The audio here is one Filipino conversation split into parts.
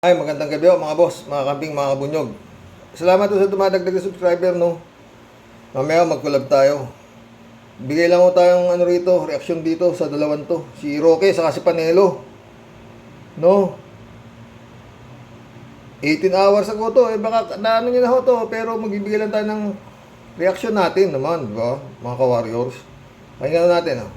Ay, magandang gabi mga boss, mga kambing, mga kabunyog. Salamat po sa dumadagdag na subscriber, no? Mamaya mag-collab tayo. Bigay lang ko tayong rito, reaksyon dito sa dalawan to. Si Roque saka si Panelo. No? 18 hours ago to, baka naano nyo na ho to, pero magbibigay lang tayo ng reaksyon natin naman, di ba? Mga ka-warriors. Pakinggan natin, ha?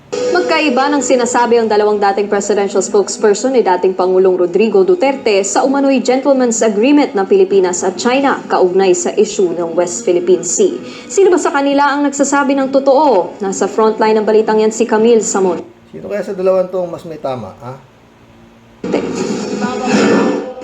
Magkaiba ng sinasabi ang dalawang dating presidential spokesperson ni dating Pangulong Rodrigo Duterte sa umano'y gentleman's agreement ng Pilipinas at China kaugnay sa issue ng West Philippine Sea. Sino ba sa kanila ang nagsasabi ng totoo? Nasa frontline ng balitang yan si Camille Samon. Sino kaya sa dalawan tong mas may tama, ha?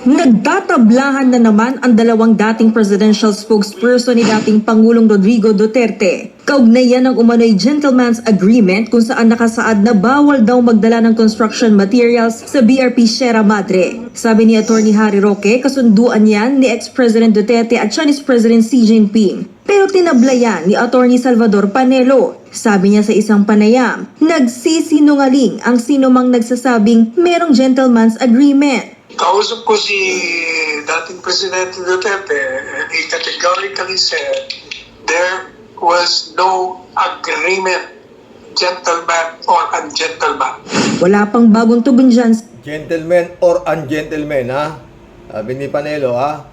Nagtatablahan na naman ang dalawang dating presidential spokesperson ni dating Pangulong Rodrigo Duterte. Kaugnay yan ng umano'y gentleman's agreement kung saan nakasaad na bawal daw magdala ng construction materials sa BRP Sierra Madre. Sabi ni Atty. Harry Roque, kasunduan yan ni ex-President Duterte at Chinese President Xi Jinping. Pero tinablayan ni Atty. Salvador Panelo. Sabi niya sa isang panayam, nagsisinungaling ang sinumang nagsasabing merong gentleman's agreement. Kausap ko si dating Presidente Duterte and he categorically said there was no agreement, gentleman or ungentleman. Wala pang bagong tugon dyan. Gentleman or ungentleman, ha? Sabi ni Panelo, ha?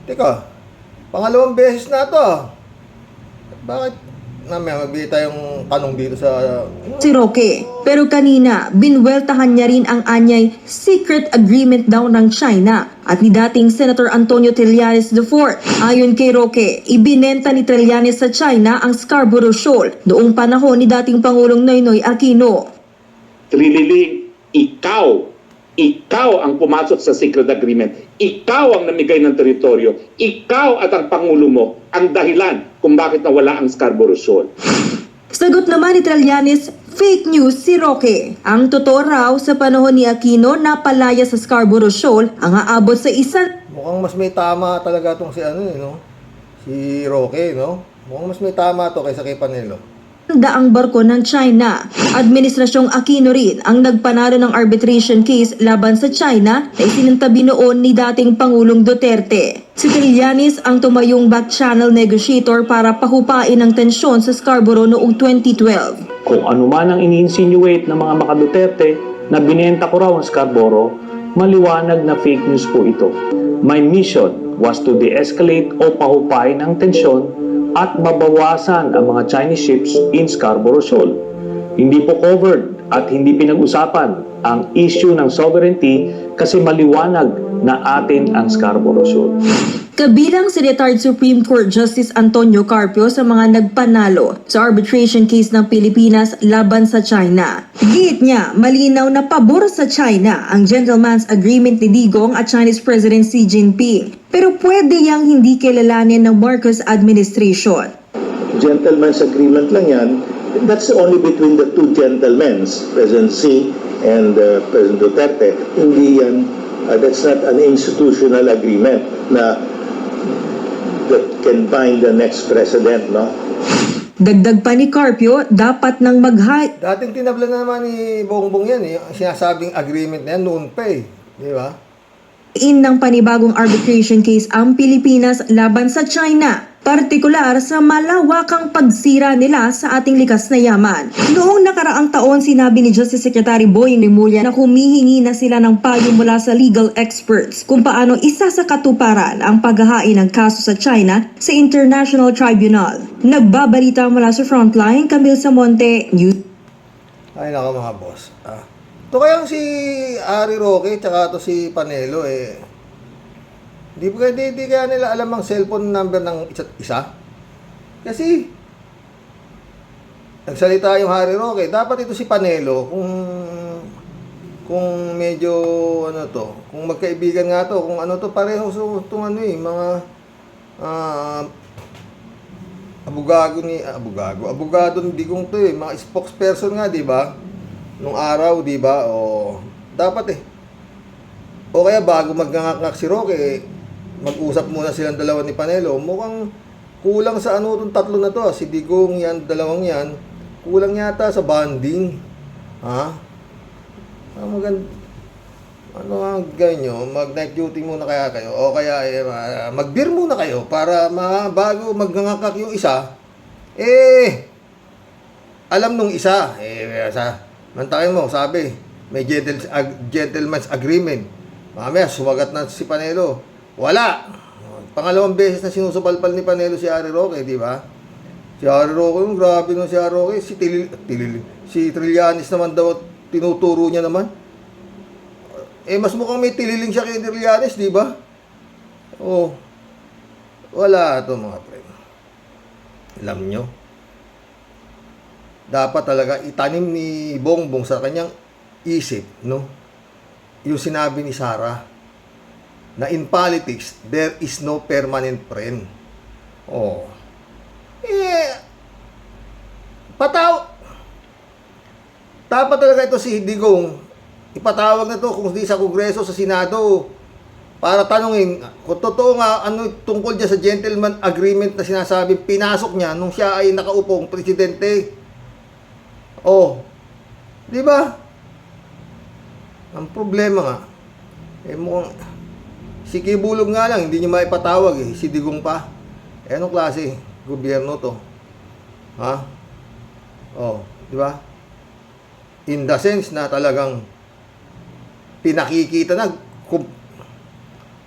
Teka, pangalawang beses na to. Bakit? Namaya magbigay tayong tanong dito sa... Si Roque. Pero kanina, binweltahan niya rin ang anyay secret agreement daw ng China at ni dating Senator Antonio Trillanes IV. Ayon kay Roque, ibinenta ni Trillanes sa China ang Scarborough Shoal noong panahon ni dating Pangulong Noynoy Aquino. Trililing, ikaw ang pumasok sa secret agreement. Ikaw ang namigay ng teritoryo. Ikaw at ang Pangulo mo ang dahilan kung bakit nawala ang Scarborough Shoal. Sagot naman ni Trillanes, fake news si Roque. Ang totoo raw sa panahon ni Aquino na palaya sa Scarborough Shoal ang aabot sa isang... Mukhang mas may tama talaga itong si no? Si Roque, no? Mukhang mas may tama to kaysa kay Panelo. Daang barko ng China. Administrasyong Aquino rin ang nagpanalo ng arbitration case laban sa China na isinantabi noon ni dating Pangulong Duterte. Si Trillanes ang tumayong back-channel negotiator para pahupain ang tensyon sa Scarborough noong 2012. Kung ano man ang ini-insinuate ng mga maka-Duterte na binenta ko raw ang Scarborough, maliwanag na fake news po ito. My mission was to de-escalate o pahupain ang tensyon at mabawasan ang mga Chinese ships in Scarborough Shoal. Hindi po covered at hindi pinag-usapan ang issue ng sovereignty kasi maliwanag na atin ang Scarborough Shoal. Kabilang si retired Supreme Court Justice Antonio Carpio sa mga nagpanalo sa arbitration case ng Pilipinas laban sa China. Giit niya, malinaw na pabor sa China ang gentleman's agreement ni Digong at Chinese President Xi Jinping. Pero pwede yang hindi kilalanin ng Marcos administration. Gentleman's agreement lang yan. That's only between the two gentlemen, President Xi and President Duterte. Hindi yan, that's not an institutional agreement na that can bind the next president, no? Dagdag pa ni Carpio, dapat nang mag-high. Dating tinabla na naman ni Bongbong yan, eh. Ang sinasabing agreement na yan noon pa, eh. Di ba? Ng panibagong arbitration case ang Pilipinas laban sa China, partikular sa malawakang pagsira nila sa ating likas na yaman. Noong nakaraang taon, sinabi ni Justice Secretary Boying Rimulya na humihingi na sila ng payo mula sa legal experts kung paano isa sa katuparan ang paghahain ng kaso sa China sa International Tribunal. Nagbabalita mula sa Frontline, Camille Samonte, News. Ay, naka mga boss. Ito kayang si Harry Roque tsaka to si Panelo, eh. Di kaya nila alam ang cellphone number ng isa't isa? Kasi nagsalita yung Harry Roque, dapat ito si Panelo kung medyo kung magkaibigan nga to, kung ano to pareho so itong mga abogado ni Digong to, eh, mga spokesperson nga, di ba? Nung araw, di ba? O dapat, eh. O kaya bago magngangak si Roque, mag-usap muna silang dalawa ni Panelo. Mukhang kulang sa itong tatlo na to. Si Digong yan, dalawang yan. Kulang yata sa bonding. Ha? Maganda. Ano ang ganyo? Mag-night duty muna kaya kayo o kaya mag-beer muna kayo para bago magngangakak yung isa, alam nung isa, mantakin mo, sabi, may gentleman's agreement. Mamaya, sumagat na si Panelo. Wala! Pangalawang beses na sinusubalpal ni Panelo si Harry Roque, di ba? Si Harry Roque, grabe nung si Harry Roque. Si Trillanes naman daw, tinuturo niya naman. Mas mukhang may tililing siya kay Trillanes, di ba? Oh, wala to mga pre. Alam nyo, dapat talaga itanim ni Bongbong sa kanyang isip, no? Yung sinabi ni Sara, na in politics, there is no permanent friend. Oh. Dapat talaga ito si Digong, ipatawag na to kung di sa Kongreso, sa Senado, para tanungin kung totoo nga ano tungkol dyan sa gentleman agreement na sinasabi pinasok niya nung siya ay nakaupong presidente. Oh. Di ba? Ang problema nga, mukhang si Kibulog nga lang, hindi niya maipatawag si Digong pa. Anong klase gobyerno to? Ha? Oh, di ba? In the sense na talagang pinakikita na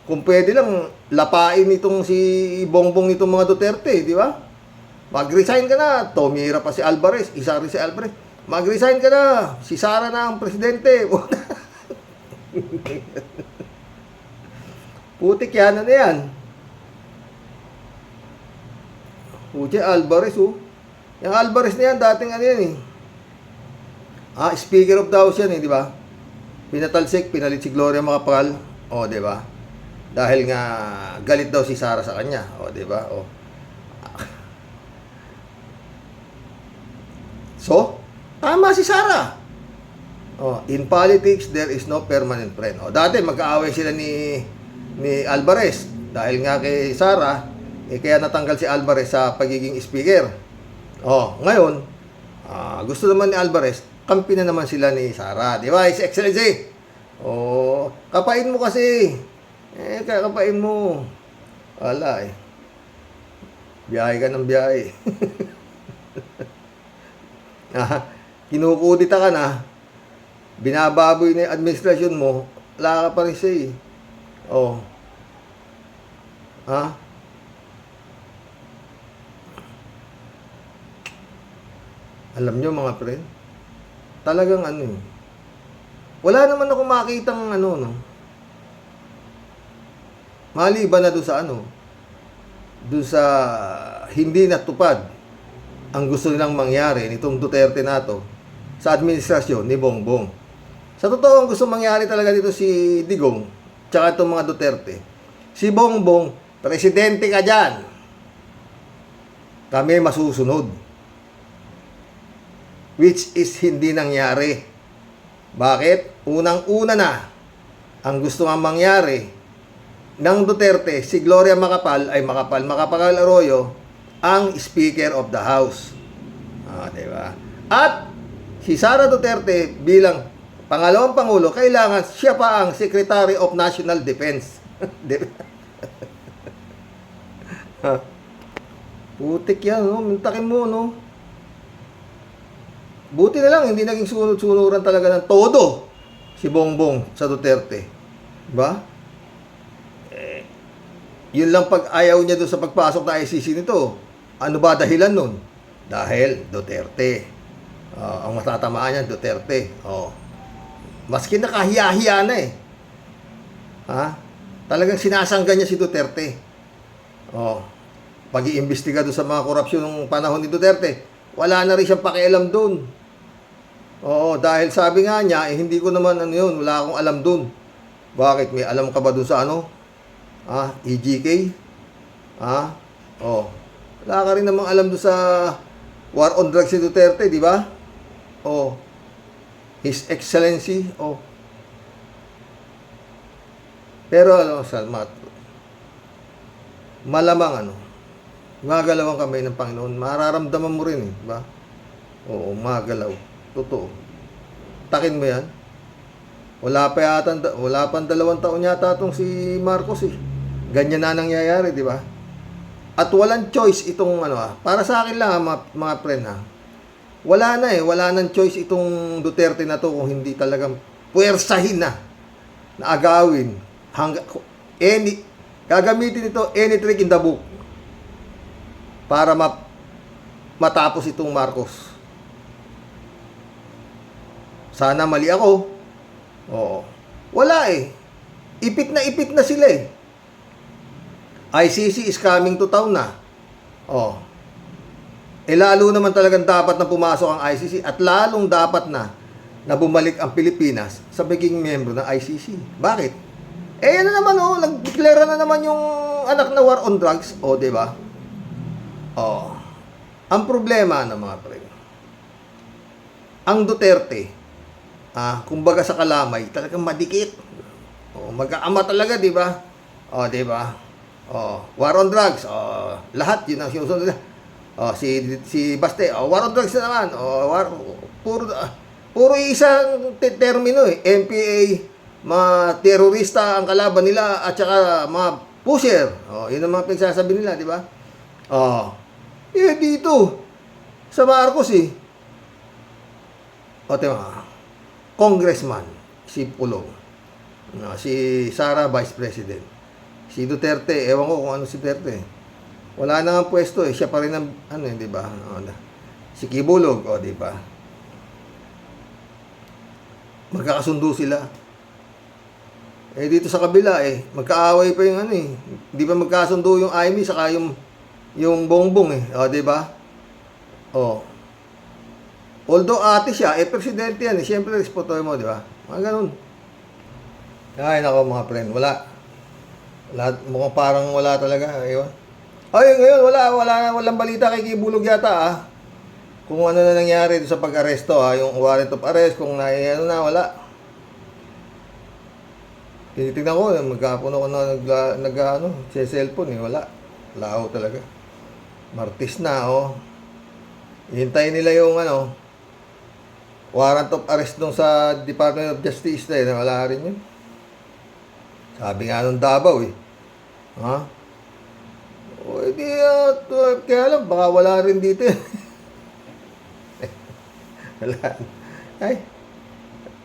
kung pwede lang lapain itong si Bongbong nitong mga Duterte, di ba? Mag-resign ka na, tumira pa si Alvarez, isa rin si Alvarez. Mag-resign ka na, si Sara na ang presidente. Putik yan, ano yan? Putik, Alvarez, oh. Yung Alvarez na yan, dating ano yan, eh. Speaker of the House yan, eh, di ba? Pinatalsik, pinalit si Gloria Macapagal. O, di ba? Dahil nga, galit daw si Sara sa kanya. O, di ba? O. So, tama si Sara. Oh, in politics, there is no permanent friend. Oh, dati magkaaway sila ni Alvarez dahil nga kay Sara, kaya natanggal si Alvarez sa pagiging speaker. Oh, ngayon, gusto naman ni Alvarez, kampi na naman sila ni Sara. Di ba, His Excellency? Oh, kapain mo kasi. Kakapain mo. Wala eh. Biyahe ka ng biyahe. Kinukudita ka na, binababoy na yung administrasyon mo, wala ka pa rin siya eh. Oh. Ha? Alam nyo mga friend, talagang ano eh. Wala naman ako makitang ano, no? Maliban na doon sa ano, doon sa hindi natupad ang gusto nilang mangyari nitong Duterte na to sa administrasyon ni Bongbong. Sa totoo, ang gusto mangyari talaga dito si Digong tsaka itong mga Duterte. Si Bongbong, presidente ka dyan. Kami masusunod. Which is hindi nangyari. Bakit? Unang-una na, ang gusto nga mangyari ng Duterte, si Gloria Macapagal Arroyo, ang Speaker of the House. Diba? At si Sara Duterte bilang pangalawang Pangulo, kailangan siya pa ang Secretary of National Defense. Putik yan, no? Mintakin mo, no? Buti na lang, hindi naging sunod-sunuran talaga ng todo si Bongbong sa Duterte. Diba? Yun lang pag ayaw niya doon sa pagpasok na ICC nito. Ano ba dahilan nun? Dahil Duterte. Ang matatamaan niya, Duterte. Maski nakahiya-hiya na eh. Talagang sinasangga niya si Duterte. Pag-iimbestiga doon sa mga korupsyon ng panahon ni Duterte, wala na rin siyang pakialam doon. Dahil sabi nga niya, hindi ko naman ano yun, wala akong alam doon. Bakit? May alam ka ba doon sa ano? EGK? Wala ka rin namang alam doon sa war on drugs si Duterte, di ba? His Excellency. Pero Salmat, malamang magalaw ang kamay ng Panginoon. Mararamdaman mo rin, di ba? Magalaw. Totoo. Takin mo yan. Wala pang 2 taon yata itong si Marcos eh. Ganyan na nangyayari, di ba? At walang choice itong para sa akin lang mga friend ha. Wala nang choice itong Duterte na to kung hindi talagang puwersahin na agawin gagamitin ito any trick in the book para matapos itong Marcos. Sana mali ako. Oo. Wala eh. Ipit na sila eh. ICC is coming to town na. Oh. Lalo naman talagang dapat na pumasok ang ICC at lalong dapat na bumalik ang Pilipinas sa pagiging membro ng ICC. Bakit? Yan na naman nagdeklara na naman yung anak na war on drugs. Di ba? Ang problema ng mga pre, ang Duterte, kumbaga sa kalamay, talagang madikit. Magkaama talaga, di ba? Di ba? War on drugs. Lahat yun ang sinusunod nila. Si Baste, war on drugs na naman. Puro isang termino eh. MPA, mga terorista ang kalaban nila at saka mga pusher. Yun ang mga pinagsasabi nila, di ba? Dito sa Marcos eh. Congressman, si Pulong. Si Sara, Vice President. Si Duterte, ewan ko kung ano si Duterte. Wala na nga pwesto eh. Siya pa rin ang, di ba? Si Kibulog, di ba? Magkakasundo sila. Dito sa kabila magkaaway pa yung Di ba magkasundo yung Amy saka yung Bongbong di ba? Although ate siya, presidente yan siyempre respetuhin mo, di ba? Mga ganun. Ay, nako mga friend, wala. Mukhang parang wala talaga, ewan. Ngayon, walang balita kay Kibulog yata, kung ano na nangyari sa pag-aresto, yung warrant of arrest, kung wala. Tinitignan ko, magkapon ako sa cellphone, wala. Lao talaga. Martis na, Hintayin nila yung, warrant of arrest nung sa Department of Justice na wala rin yun. Sabi nga nung Davao, kaya lang, baka wala rin dito. Wala. Ay,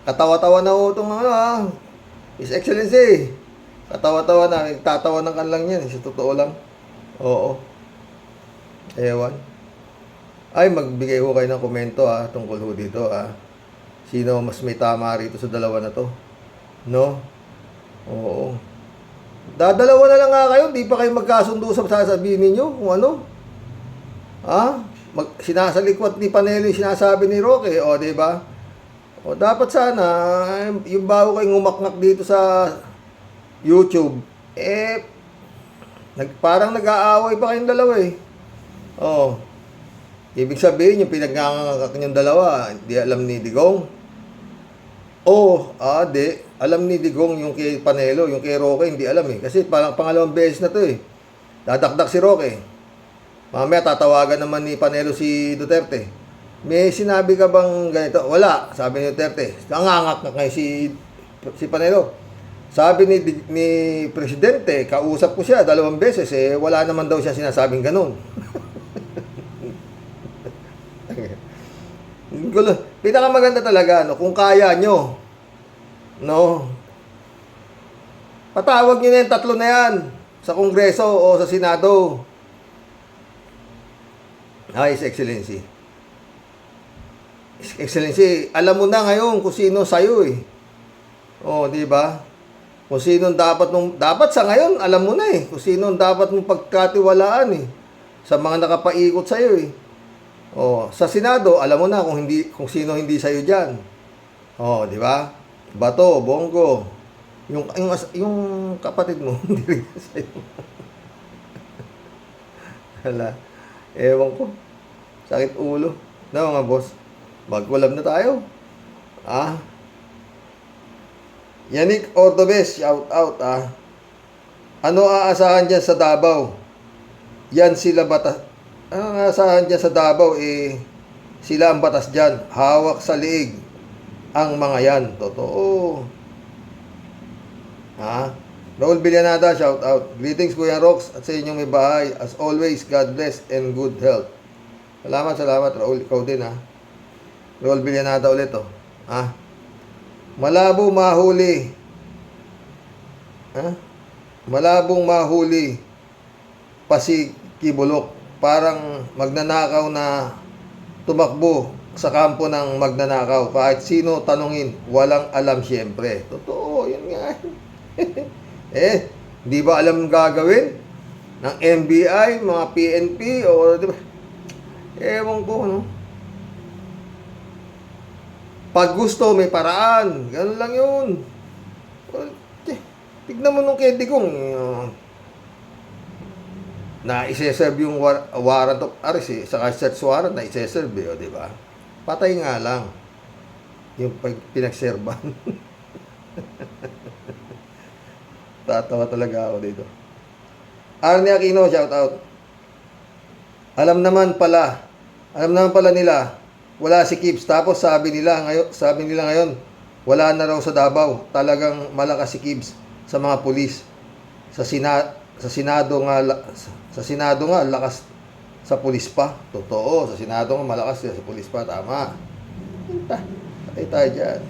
katawa-tawa na itong His Excellency. Katawa-tawa na, tatawa ng kan lang yan, sa totoo lang. Oo. Ewan. Ay, magbigay ho kayo ng komento tungkol ho dito Sino mas may tama rito sa dalawa na to? No? Oo. Dadalawa na lang nga kayo, di pa kayo magkasundo sa sasabihin ninyo kung ano? Sinasalikwat ni Panelo yung sinasabi ni Roque, di ba? Dapat sana, yung bago kayong umaknak dito sa YouTube, parang nag-aaway pa kayong dalawa Ibig sabihin, yung pinagkakakak niyong dalawa, di alam ni Digong. Di. Alam ni Digong yung kay Panelo, yung kay Roque, hindi alam Kasi parang pangalawang beses na to Dadakdak si Roque. Mamaya tatawagan naman ni Panelo si Duterte. May sinabi ka bang ganito? Wala, sabi ni Duterte. Nangangak na ngayon si Panelo. Sabi ni Presidente, kausap ko siya 2 beses, wala naman daw siya sinasabing ganun. Pinakamaganda talaga, kung kaya nyo, patawag nyo na yung 3 na yan sa Kongreso o sa Senado. His Excellency. His Excellency, alam mo na ngayon kung sino sa'yo di ba? Kung sino dapat sa ngayon, alam mo na kung sino dapat mong pagkatiwalaan sa mga nakapaikot sa'yo sa Senado, alam mo na kung sino hindi sa'yo diyan. Di ba? Bato, Bongo. Yung kapatid mo hindi rin sa'yo. Hala. Ewan ko. Sakit ulo. Mga boss. Magkulab na tayo. Yannick Ordobes, shout out Ano aasahan dyan sa Davao? Yan sila batas. Ano aasahan dyan sa Davao sila ang batas dyan. Hawak sa liig ang mga yan. Totoo. Ha? Raul Villanada, shout out. Greetings Kuya Rox at sa inyong may bahay. As always, God bless and good health. Salamat Raul. Ikaw din ha. Raul Villanada ulit oh. Ha? Malabo mahuli. Ha? Malabong mahuli pa si Kibulok. Parang magnanakaw na tumakbo sa kampo ng magnanakaw. Kahit sino tanungin, walang alam siyempre. Totoo, yun nga. Di ba alam gagawin ng NBI, mga PNP, o di ba? Ewan ko, no? Pag gusto, may paraan. Ganun lang yun. Tignan mo nung Kedi kong na iseserve yung warrant of arrest saka search warrant na iseserve di ba? Patay nga lang yung pinagserban. Tatawa talaga ako dito. Arnie Aquino, shout out. Alam naman pala nila wala si Kibbs, tapos sabi nila ngayon wala na raw sa Davao. Talagang malakas si Kibbs sa mga pulis. Sa Senado nga lakas sa pulis pa. Totoo, sa Senado nga malakas sa pulis pa. Tama. Patay tayo dyan.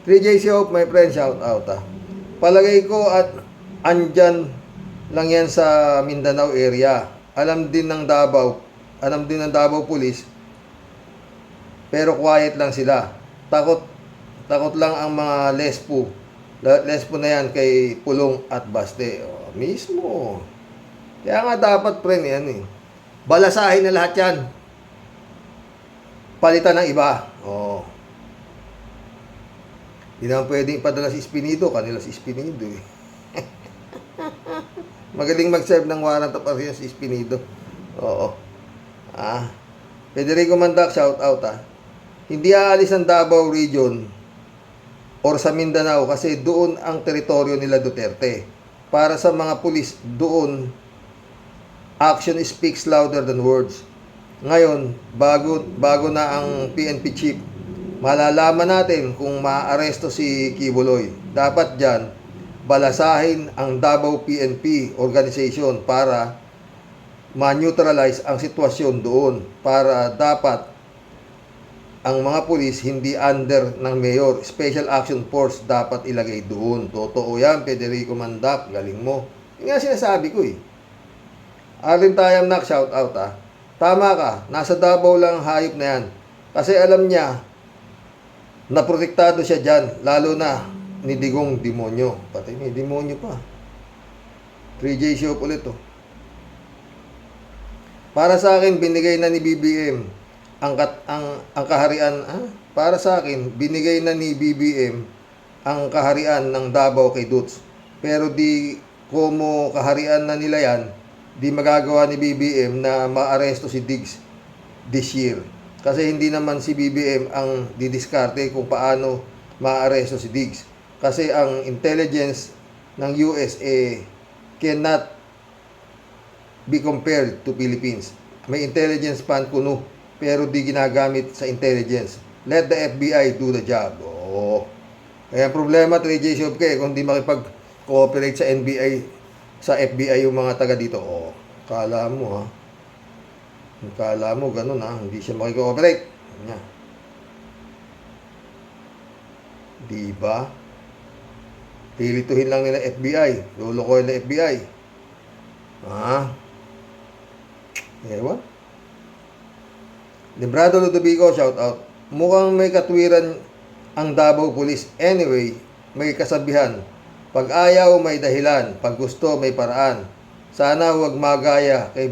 3JC Hope, my friend, shout out ha. Palagay ko at andyan lang yan sa Mindanao area. Alam din ng Davao Police, pero quiet lang sila. Takot lang ang mga lespo na yan kay Pulong at Baste. Mismo. Kaya nga dapat yan balasahin na lahat yan. Palitan ng iba. Hindi naman pwedeng ipadala si Espinido. Kanila si Espinido Magaling mag-serve ng warrant of arrest si Espinido. Federico Mandak, shout out Hindi aalis ang Davao region or sa Mindanao kasi doon ang teritoryo nila Duterte. Para sa mga pulis, doon action speaks louder than words. Ngayon, bago na ang PNP chief, malalaman natin kung maaaresto si Kibuloy. Dapat dyan, balasahin ang Davao PNP organization para ma-neutralize ang sitwasyon doon. Para dapat ang mga pulis hindi under ng mayor. Special Action Force dapat ilagay doon. Totoo yan, Federico Mandak. Galing mo. Yung nga sinasabi ko Arlene Tayamnak, shout out Tama ka. Nasa Davao lang hayop na yan. Kasi alam niya na protektado siya dyan. Lalo na ni Digong demonyo. Pati may demonyo pa. 3J show ulit Para sa akin, binigay na ni BBM ang kaharian. Para sa akin, binigay na ni BBM ang kaharian ng Davao kay Dutz. Pero di como kaharian na nila yan, di magagawa ni BBM na maaresto si Diggs this year. Kasi hindi naman si BBM ang didiskarte kung paano maaresto si Diggs. Kasi ang intelligence ng US cannot be compared to Philippines. May intelligence pan kuno, pero di ginagamit sa intelligence. Let the FBI do the job. Kaya ang problema 3J Shopke, kung di makipag-cooperate sa FBI yung mga taga dito. Kala mo ganun hindi siya makikooperate. Diba? Pilituhin lang nila FBI. Lulukoy na FBI. Ewan. Librado Ludovico, shout out. Mukhang may katwiran ang Davao Police. Anyway, may kasabihan. Pag ayaw, may dahilan. Pag gusto, may paraan. Sana huwag magaya kay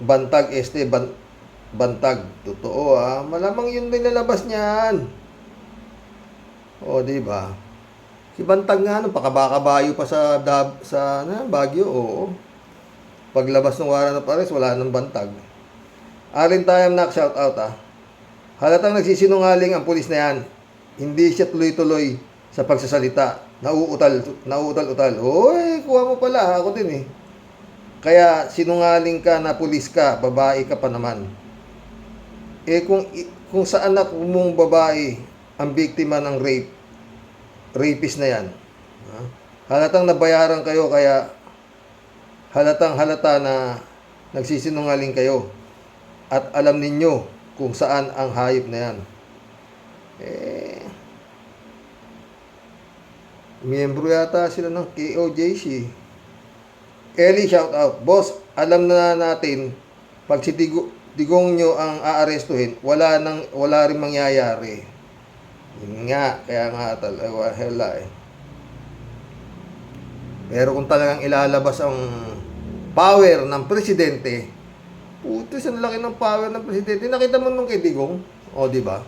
Bantag Bantag. Totoo malamang yun din nalabas niyan. Diba? Si Bantag nga pakabakabayo pa sa Baguio. Paglabas ng warrant of arrest, wala nang Bantag. Arlene Tayamnak, shout out Halatang nagsisinungaling ang pulis na yan. Hindi siya tuloy-tuloy sa pagsasalita. Nauutal-utal. Hoy, kuha mo pala. Ako din Kaya sinungaling ka na pulis ka, babae ka pa naman. Kung sa anak mong babae ang biktima ng rape, rapist na yan. Ha? Halatang nabayaran kayo, kaya halatang halata na nagsisinungaling kayo. At alam ninyo kung saan ang hayop na yan. Miyembro yata sila ng KOJC. Ellie, shout out. Boss, alam na natin, pag si Digong nyo ang aarestuhin, wala rin mangyayari. Yun nga, kaya nga talaga, hela eh. Pero kung talagang ilalabas ang power ng presidente, putis, ang laki ng power ng presidente. Nakita mo nung kay Digong? O, di ba?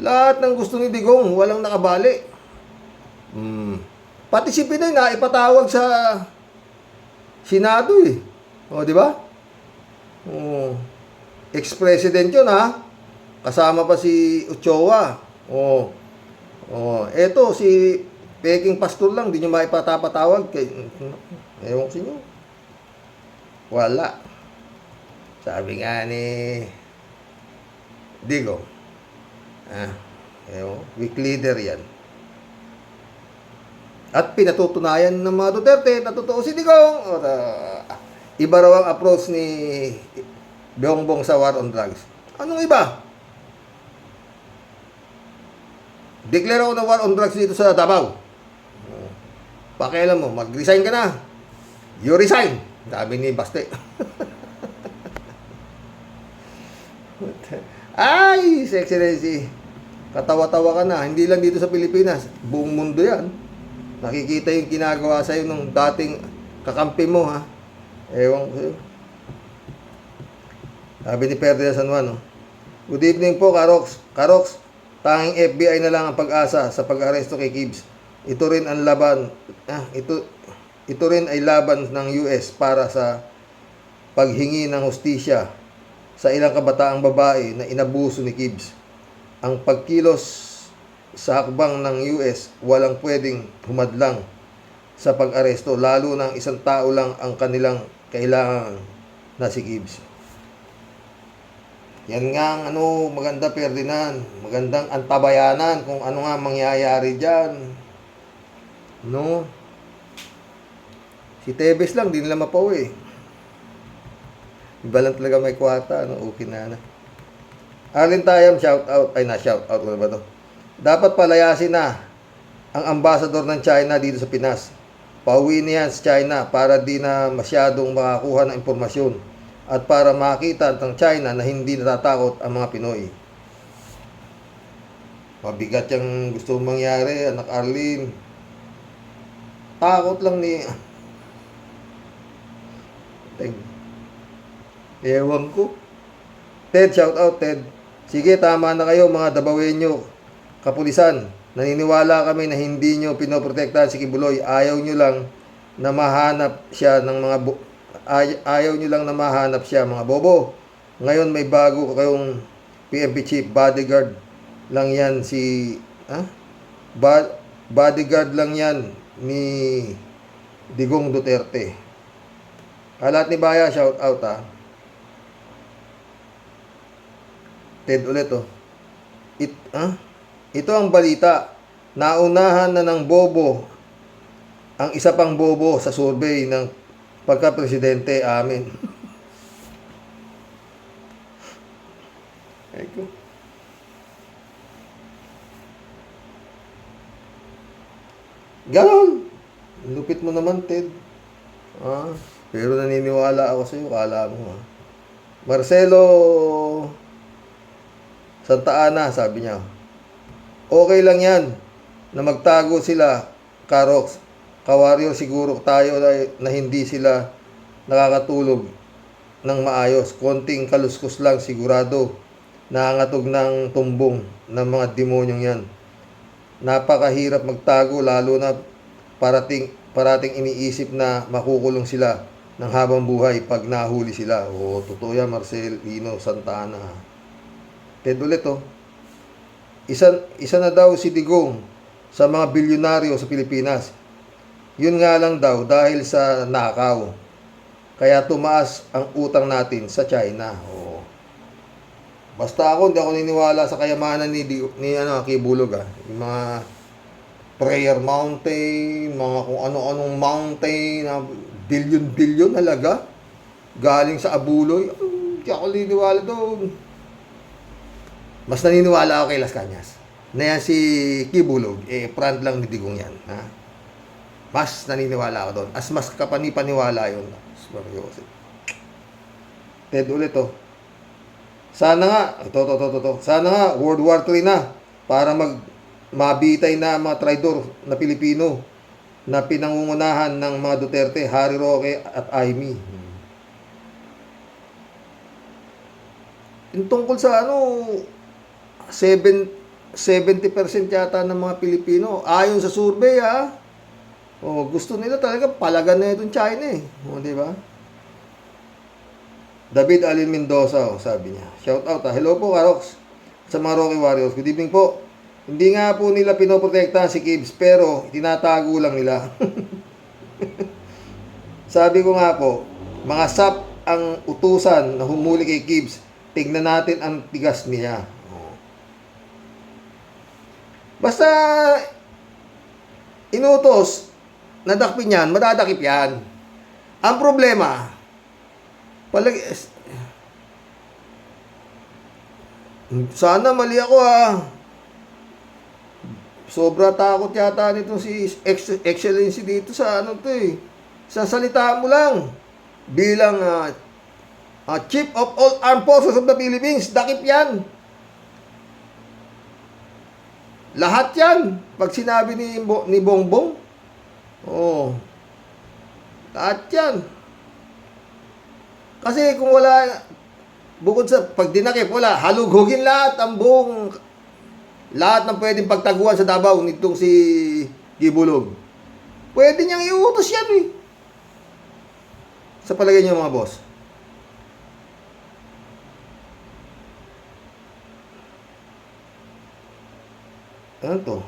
Lahat ng gusto ni Digong, walang nakabali. Pati si Pinoy na ipatawag sa Senado eh. O, di ba? Ex-president yun ha. Kasama pa si Ochoa. Eto si Peking Pastor lang, di nyo maipatapatawag. Ewan ko sa inyo. Wala. Sabi nga ni Digo. Weak leader yan. At pinatutunayan ng mga Duterte na totoo si Digong. Iba raw ang approach ni Bongbong sa war on drugs. Anong iba? Declare ako ng war on drugs dito sa Davao. Pakialam mo, mag-resign ka na. You resign. Sabi ni Baste. Ay, His Excellency. Katawa-tawa ka na. Hindi lang dito sa Pilipinas. Buong mundo yan. Nakikita yung ginagawa sa'yo nung dating kakampi mo, ha? Ewan ko sa'yo. Sabi ni Ferdinand San Juan, no? Good evening po, Karoks. Karoks, tanging FBI na lang ang pag-asa sa pag-aresto kay Gibbs. Ito rin ang laban, ito rin ay laban ng US para sa paghingi ng hustisya sa ilang kabataang babae na inabuso ni Gibbs. Ang pagkilos sa hakbang ng US, walang pwedeng humadlang sa pag-aresto, lalo ng isang tao lang ang kanilang kailangan na si Gibbs. Yan nga ang maganda Ferdinand, magandang antabayanan kung ano nga mangyayari dyan. No? Si Tebes lang, di nila mapauwi. Iba lang talaga may kwata, okay na. Arlene Tayam, shout out, shout out, ano ba to? Dapat palayasin na ang ambassador ng China dito sa Pinas. Pauwi niyan sa China para di na masyadong makakuha ng impormasyon at para makita ng China na hindi natatakot ang mga Pinoy. Mabigat yung gusto mangyari, anak Arlene. Takot lang ni... Ewan ko. Ted, shout out Ted. Sige, tama na kayo mga Dabawenyo. Kapulisan, naniniwala kami na hindi nyo pinoprotektahan si Kibuloy. Ayaw nyo lang na mahanap siya ng mga mga bobo. Ngayon may bago kayong PNP chief, bodyguard lang yan bodyguard lang yan ni Digong Duterte. Lahat ni Baya, shout out ha. Ted ulit Ito ang balita. Naunahan na ng bobo ang isa pang bobo sa survey ng pagka-presidente. Amin. Ganon. Lupit mo naman, Ted. Pero naniniwala ako sa iyo. Kala mo, Marcelo Santa Ana, sabi niya. Okay lang yan na magtago sila, Karoks. Kawaryo siguro tayo na hindi sila nakakatulog ng maayos. Konting kaluskos lang sigurado. Nangangatog ng tumbong ng mga demonyong yan. Napakahirap magtago lalo na parating iniisip na makukulong sila ng habang buhay pag nahuli sila. Totoo yan, Marcelino Santana. Ted ulit Isa na daw si Digong sa mga bilyonaryo sa Pilipinas. Yun nga lang daw dahil sa nakaw. Kaya tumaas ang utang natin sa China. Basta ako, hindi ako niniwala sa kayamanan ni Kibulog. Yung mga Prayer Mountain, mga kung ano-anong mountain, na bilyon-bilyon halaga, galing sa Abuloy. Hindi ako naniniwala doon. Mas naniniwala ako kay Las Cañas. Na yan si Kibulog, front lang ni Digong yan. Ha? Mas naniniwala ako doon. Mas kapanipaniwala yun. Seryoso. Ted ulit to. Sana nga, ito. Sana nga, World War III na. Para mabitay na mga traidor na Pilipino na pinangungunahan ng mga Duterte, Harry Roque at Aimee. Yung tungkol sa 70% yata ng mga Pilipino, ayon sa survey gusto nila talaga palagan na itong China di ba? David Alin Mendoza, sabi niya. Shout out hello po Karox sa mga Rocky Warriors. Good evening po. Hindi nga po nila pinoprotektahan si Gibbs, pero tinatago lang nila. Sabi ko nga po, mga SAP ang utusan na humuli kay Gibbs. Tignan natin ang tigas niya. Basta inutos, nadakpin yan, madadakip yan. Ang problema, sana mali ako Sobra takot yata nito si Excellency dito sa Sa salita mo lang bilang Chief of all Armed Forces of the Philippines, dakip yan. Lahat yan. Pag sinabi ni Bongbong, lahat yan. Kasi kung wala, bukod sa pag dinakip, wala, halughugin lahat ang buong, lahat ng pwedeng pagtaguan sa Davao nitong si Gibulog. Pwede niyang iutos yan Sa palagay niyo mga boss. Ano to?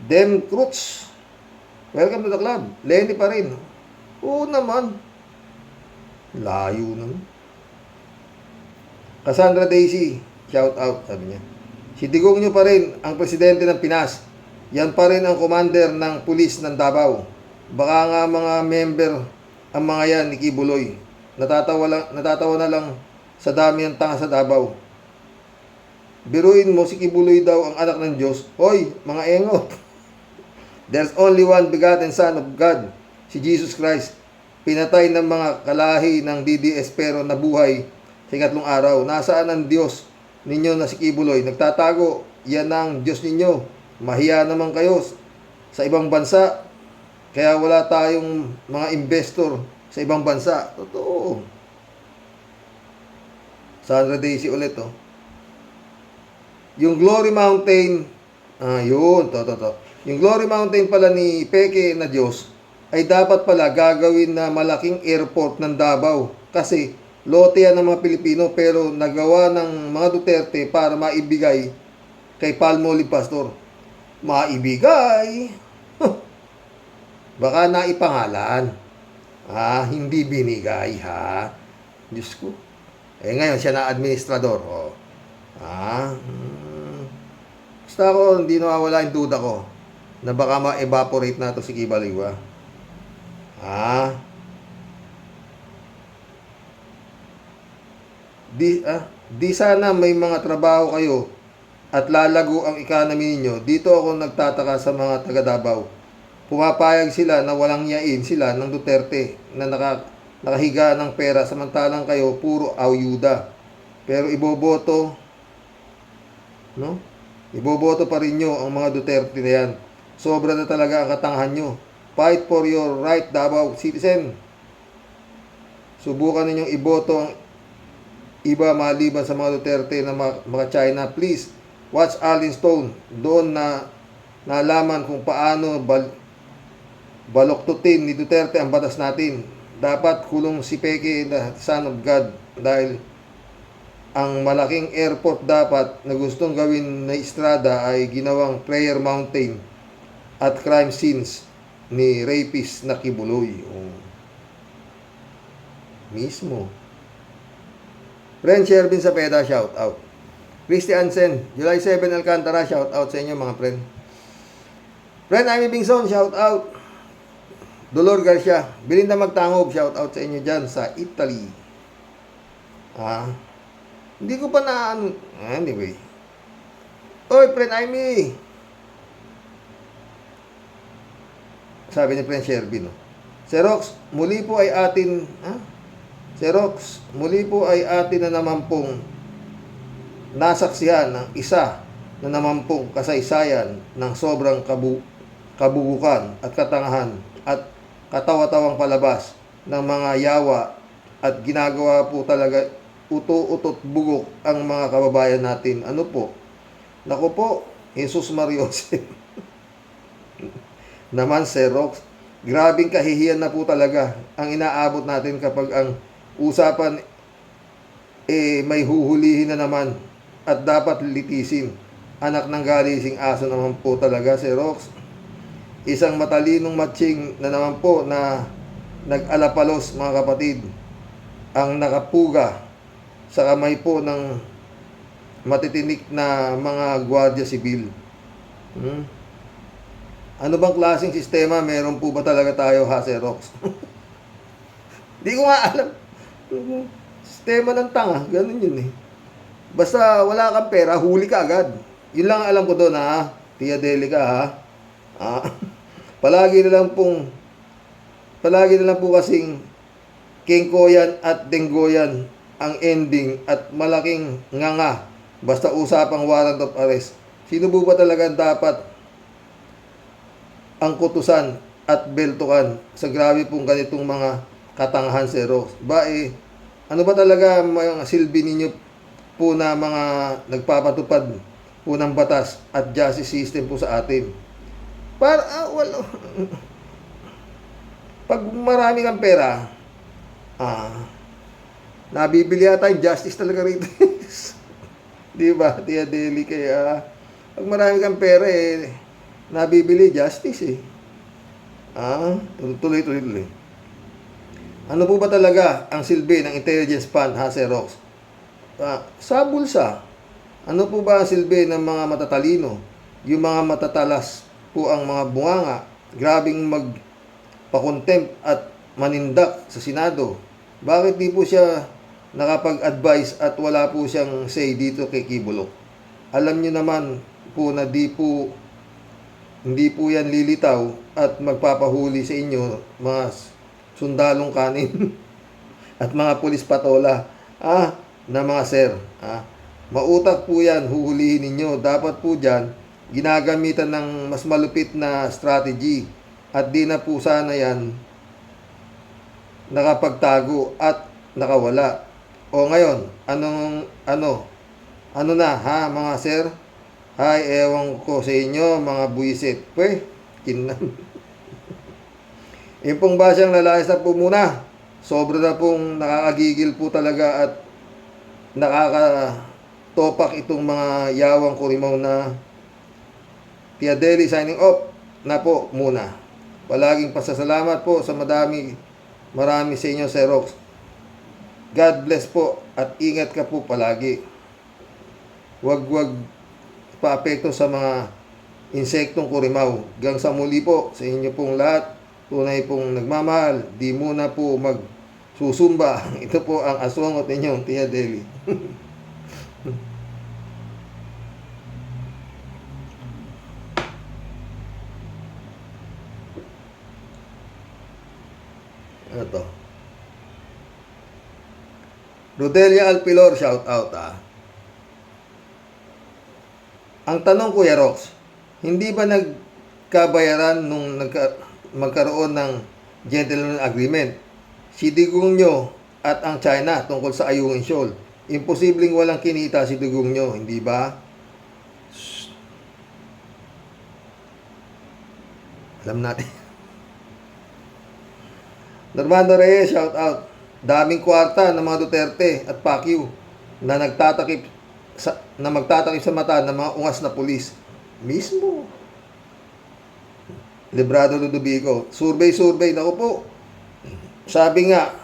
Dem Cruz. Welcome to the club. Lenny pa rin. Oo naman. Layo naman. Cassandra Daisy. Shout out, sabi niya. Si Digong nyo pa rin ang presidente ng Pinas. Yan pa rin ang commander ng pulis ng Davao. Baka nga mga member ang mga yan ni Kibuloy. Natatawa na lang sa dami ng tanga sa Davao. Biruin mo si Kibuloy daw ang anak ng Diyos. Hoy, mga engot. There's only one begotten Son of God, si Jesus Christ. Pinatay ng mga kalahi ng DDS pero nabuhay sa ikatlong araw. Nasaan ang Diyos ninyo na si Kibuloy? Nagtatago. Yan ang Diyos ninyo. Mahiya naman kayo sa ibang bansa. Kaya wala tayong mga investor sa ibang bansa. Totoo. Sandra Daisy ulit Yung Glory Mountain, yun, Yung Glory Mountain pala ni Peke na Diyos ay dapat pala gagawin na malaking airport ng Davao. Kasi lote yan ng mga Pilipino pero nagawa ng mga Duterte para maibigay kay Palmolive Pastor. Maibigay? Baka naipangalan. Hindi binigay Diyos ko. Ngayon siya na administrador. Basta ako, hindi nawawala yung duda ko na baka ma-evaporate na to si Kibaliwa. Di sana may mga trabaho kayo at lalago ang economy ninyo. Dito ako nagtataka sa mga taga Davao. Pumapayag sila na walang yain sila ng Duterte na nakahiga ng pera samantalang kayo puro ayuda. Pero iboboto pa rin nyo ang mga Duterte na yan. Sobra na talaga ang katangahan nyo. Fight for your right, Davao citizen. Subukan ninyong iboto ang iba maliban sa mga Duterte na mga China. Please, watch Allen Stone. Doon na nalaman kung paano baloktutin ni Duterte ang batas natin. Dapat kulong si Peke na Son of God dahil ang malaking airport dapat na gustong gawin na estrada ay ginawang prayer mountain at crime scenes ni rapist na Kibuloy. Mismo. Friend Shervin Sapeda, shout out. Christy Ansen, July 7 Alcantara, shout out sa inyo mga friend. Friend Amy Bingson, shout out. Dolor Garcia, Belinda Magtangob, shout out sa inyo dyan sa Italy. Hindi ko pa na ano. Anyway. Oy, friend Amy. Sabi ni friend Sherby, no? Xerox, muli po ay atin, Xerox, muli po ay atin na naman pong nasaksihan ng isa na naman pong kasaysayan ng sobrang kabugukan at katangahan at katawa-tawang palabas ng mga yawa at ginagawa po talaga uto-utot bugok ang mga kababayan natin. Ano po? Naku po, Jesus Mariose. Naman, Xerox, grabing kahihiyan na po talaga ang inaabot natin kapag ang usapan may huhulihin na naman at dapat litisin. Anak ng galising aso naman po talaga, Xerox. Isang matalinong matching na naman po na nag-alapalos, mga kapatid, ang nakapuga sa kamay po ng matitinik na mga gwardiya sibil. Ano bang klaseng sistema meron po ba talaga tayo, ha, Xerox? Di ko nga alam. Sistema ng tanga, ganun yun eh. Basta wala kang pera, huli ka agad. Yun lang alam ko doon, ha, Tia Delica, ha. Palagi na lang po kasing kengkoyan at denggoyan ang ending at malaking nganga basta usapang warrant of arrest. Sino po ba talaga dapat ang kutusan at beltukan sa grabe pong ganitong mga katangahan, Xerox? Ano ba talaga mga silbi ninyo po na mga nagpapatupad po ng batas at justice system po sa atin? Pag marami kang pera, nabibili yata yung justice talaga rito. Di ba, Tia Deli? Kaya, pag marami kang pera, nabibili justice, tuloy-tuloy. Ano po ba talaga ang silbi ng intelligence fund, ha, Xerox? Sa bulsa. Ano po ba ang silbi ng mga matatalino? Yung mga matatalas po ang mga bunganga, grabing magpakontempt at manindak sa Senado. Bakit di po siya nakapag-advise at wala po siyang say dito kay Kibuloc? Alam niyo naman po na hindi po yan lilitaw at magpapahuli sa inyo, mga sundalong kanin at mga pulis patola, na mga sir. Mautak po yan, huhulihin ninyo. Dapat po dyan, ginagamitan ng mas malupit na strategy at di na po sana yan nakapagtago at nakawala. O ngayon, ano na, ha, mga sir? Hay, ewan ko sa inyo, mga buwisit. Kinam. Yung pong basyang lalayas na po muna. Sobra na pong nakakagigil po talaga at nakakatopak itong mga yawang kurimaw na Tia Deli signing off na po muna. Palaging pasasalamat po sa marami sa inyo, Xerox. God bless po at ingat ka po palagi. Wag paapekto sa mga insektong kurimaw. Hanggang sa muli po sa inyo pong lahat. Tunay pong nagmamahal. Di muna po magsusumba. Ito po ang aswangot ninyong Tia Deli. Ano to? Rodelia Alpilor, shout out, Ang tanong, Kuya Rox, hindi ba nagkabayaran nung magkaroon ng gentleman agreement si Digong nyo at ang China tungkol sa Ayungin Shoal? Imposibleng walang kinita si Digong nyo, hindi ba? Alam natin. Normando Reyes, shout out. Daming kwarta ng mga Duterte at Pacquiao na magtatakip sa mata ng mga ungas na pulis. Mismo. Librado Ludovico. Survey. Naku po. Sabi nga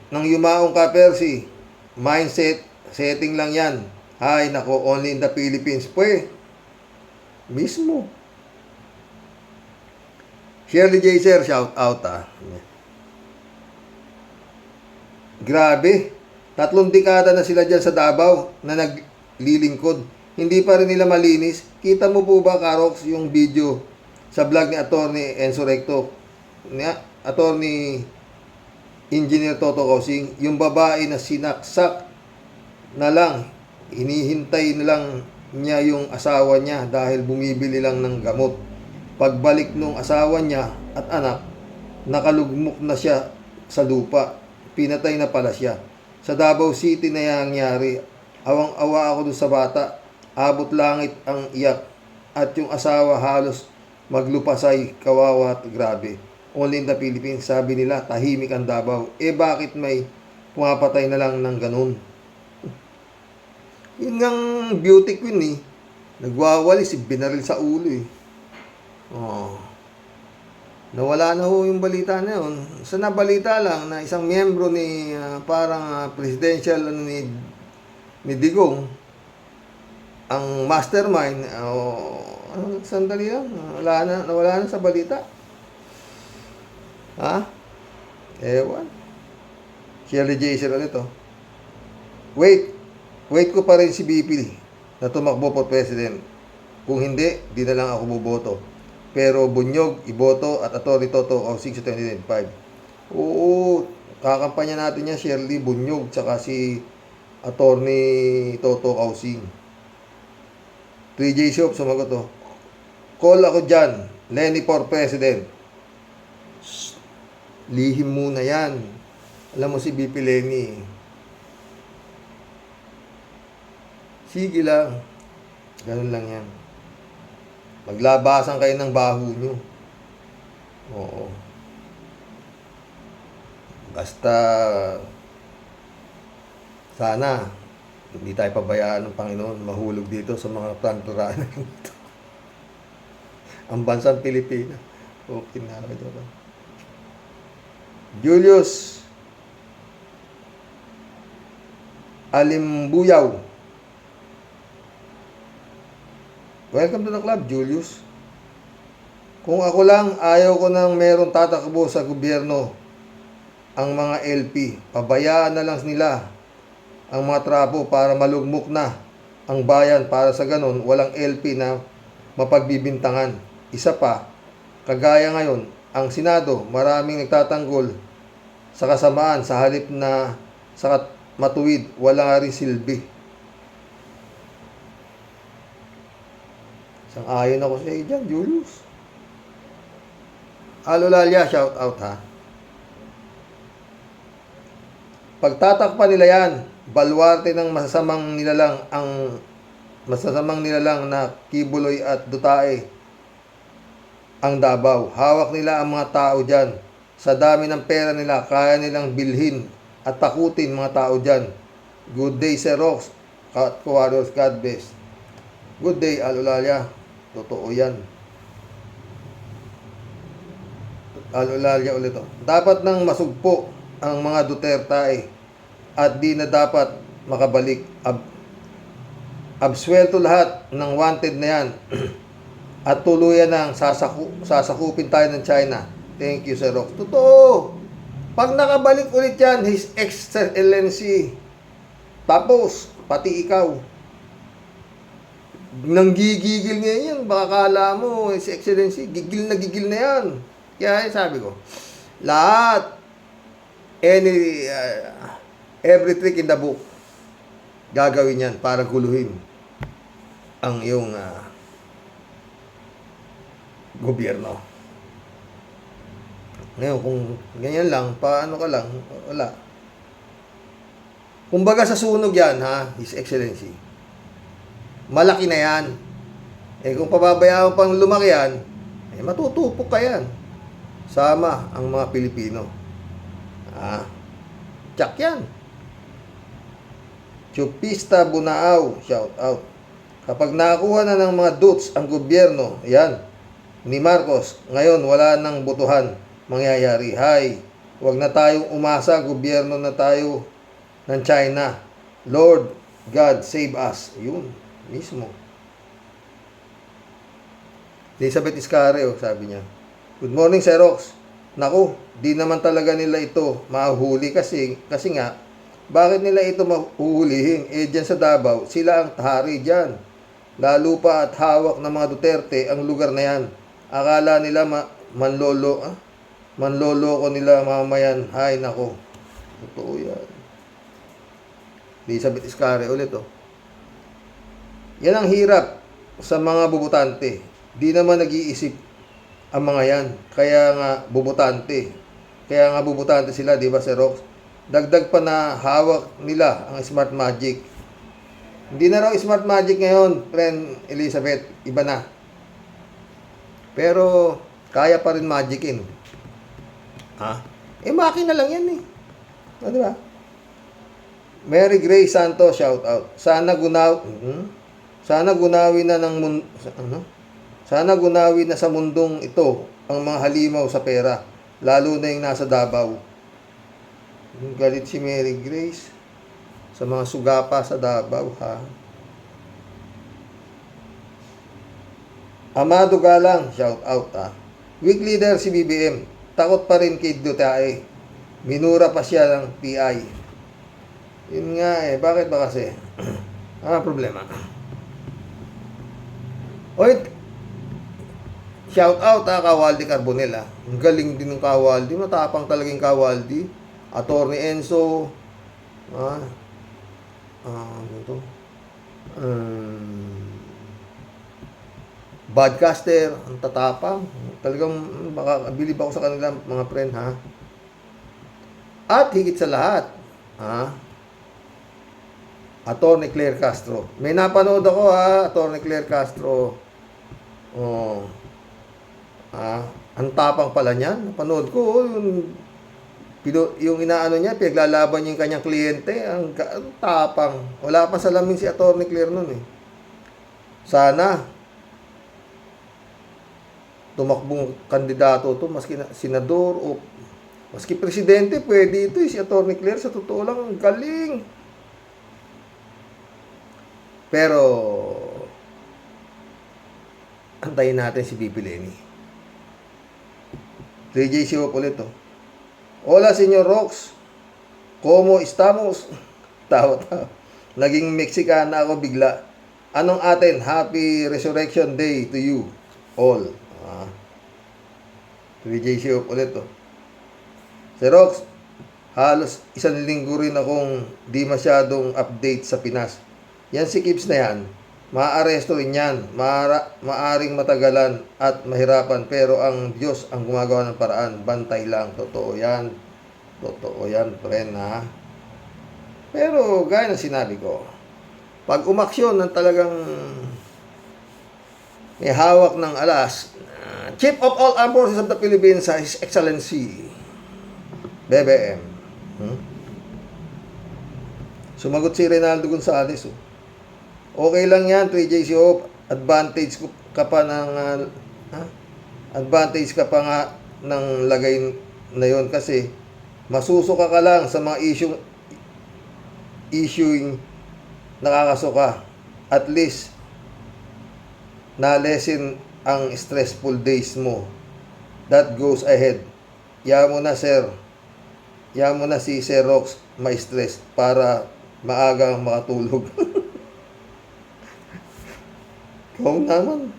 ng yumaong ka-Persi, mindset, setting lang yan. Hay, nako, only in the Philippines. Mismo. Shirley J. Sir, shout out Grabe. 3 dekada na sila dyan sa Davao na naglilingkod. Hindi pa rin nila malinis. Kita mo po ba, Karox, yung video sa vlog ni Attorney Enzo Recto? Attorney Engineer Toto Causing, yung babae na sinaksak na lang, inihintay na lang niya yung asawa niya dahil bumibili lang ng gamot. Pagbalik nung asawa niya at anak, nakalugmok na siya sa lupa. Pinatay na pala siya. Sa Davao City na nangyari. Awang-awa ako doon sa bata. Abot langit ang iyak. At yung asawa halos maglupasay, kawawa at grabe. Only in the Philippines, sabi nila, tahimik ang Davao. Bakit may pumapatay na lang ng ganun? Yun ngang beauty queen nagwawalis, binaril sa ulo Nawala na ho yung balita na yun. Sa nabalita lang na isang miyembro ni presidential ni Digong, ang mastermind, sandali lang, nawala na sa balita. Ewan. Shirley J. Sir ulit Wait ko pa rin si BP na tumakbo for president. Kung hindi, di na lang ako boboto. Pero Bunyog, iboto at Atty. Toto Causing sa 2025. Oo, kakampanya natin yan, Shirley, Bunyog, tsaka si Atty. Toto Causing. 3J Shop, sumagot Call ako dyan, Lenny for president. Shh, lihim muna yan. Alam mo si BP Lenny. Sige lang. Ganun lang yan. Maglabasan kayo ng baho nyo. Oo. Basta sana hindi tayo pabayaan ng Panginoon mahulog dito sa mga planturaan nito. Ang bansang Pilipinas. Okay na ako dito. Julius Alimbuyaw. Welcome to the club, Julius. Kung ako lang, ayaw ko nang meron tatakbo sa gobyerno ang mga LP. Pabayaan na lang nila ang mga trapo para malugmok na ang bayan para sa ganon, walang LP na mapagbibintangan. Isa pa, kagaya ngayon, ang Senado, maraming nagtatanggol sa kasamaan sa halip na sa matuwid, wala rin silbi. Ayon ako sa iyo dyan, Julius. Alolalya, shout out Pagtatakpan nila yan, balwarte ng masasamang nilalang na Kibuloy at Dutae ang Davao. Hawak nila ang mga tao dyan. Sa dami ng pera nila, kaya nilang bilhin at takutin mga tao dyan. Good day, Sir Rox. Warriors, God bless. Good day, Alolalya. Totoo yan. Alolalya ulit Dapat nang masugpo ang mga Duterte at di na dapat makabalik. Absuelto lahat ng wanted na yan at tuluyan ng sasakupin tayo ng China. Thank you, Sir Rox. Totoo. Pag nakabalik ulit yan, His Excellency, tapos, pati ikaw, nanggigigil ngayon yan. Baka kala mo, His Excellency, gigil na yan. Kaya sabi ko, lahat, every trick in the book, gagawin yan para guluhin ang iyong gobyerno. Ngayon, kung ganyan lang, paano ka lang, wala. Kumbaga sa sunog yan, His Excellency, malaki na yan. Kung pababayaan pang lumaki yan, matutupok ka yan. Sama ang mga Pilipino. Tsak yan. Chupista Bunaaw, shout out. Kapag nakakuha na ng mga dudes ang gobyerno, yan, ni Marcos, ngayon wala nang botohan mangyayari. Huwag na tayong umasa, gobyerno na tayo ng China. Lord God, save us. Yun. Mismo. Elizabeth Iscareo, sabi niya. Good morning, Xerox. Naku, di naman talaga nila ito mahuhuli kasi nga, bakit nila ito mahuhulihin? Eh, dyan sa Davao, sila ang hari dyan. Lalo pa at hawak ng mga Duterte ang lugar na yan. Akala nila manloloko nila mamayan. Hay, nako. Totoo yan. Elizabeth Iscare ulit, oh. Yan ang hirap sa mga bubutante. Di naman nag-iisip ang mga yan. Kaya nga bubutante. Kaya nga bubutante sila, di ba, Xerox? Dagdag pa na hawak nila ang smart magic. Hindi na raw smart magic ngayon, friend Elizabeth. Iba na. Pero, kaya pa rin magicin. Ha? Eh, makina lang yan eh. O, di ba? Mary Grace Santos, shout out. Sana gunawi na ng Sana gunawi na sa mundong ito ang mga halimaw sa pera, lalo na yung nasa Davao. Galit si Mary Grace sa mga sugapa sa Davao, ha? Amado Galang, shout out, ha? Weak leader si BBM, takot pa rin kay Duterte. Minura pa siya ng PI. Yun nga eh, bakit ba kasi? Problema. Oy, shout out, ha, Kawaldi Carbonell, ha? Ang galing din ng Kawaldi, matapang talaga yung Kawaldi. Attorney Enzo, Badcaster, ang tatapang. Talagang makakabilib ako sa kanila, mga friend, ha? At higit sa lahat, Attorney Claire Castro. May napanood ako, ha, Attorney Claire Castro. Ang tapang pala niyan. Napanood ko, yung inaano niya, pinaglalaban niya yung kanyang kliyente, ang tapang. Wala pa salamin si Attorney Claire nun eh. Sana tumakbong kandidato to, maski senador o maski presidente, pwede ito eh, si Attorney Claire. Sa totoo lang, ang galing. Pero antayin natin si Bibi Lenny. 3J Siwap ulit, oh. Hola, Senyor Rox. ¿Cómo estamos? Tawa. Naging Mexicana ako bigla. Anong atin? Happy Resurrection Day to you all. 3J Siwap ulit, oh. Si Rox, halos isang linggo rin akong di masyadong update sa Pinas. Yan si Kips na yan. Maaaresto rin yan. Maaring matagalan at mahirapan. Pero ang Diyos ang gumagawa ng paraan. Bantay lang. Totoo yan. Totoo yan, friend, ha? Pero, gaya ng sinabi ko, pag umaksyon ng talagang may hawak ng alas, Chief of all Armed Forces of the Philippines, His Excellency, BBM. Sumagot si Reynaldo Gonzales, oh. Okay lang yan, 3J Siop. Advantage ka pa nga ng lagay na yon kasi masusuka ka lang sa mga issuing nakakasuka. At least na-lessen ang stressful days mo. That goes ahead. Yaman mo na, sir. Yaman mo na si Sir Rox ma-stress para maagang makatulog. Kung naman.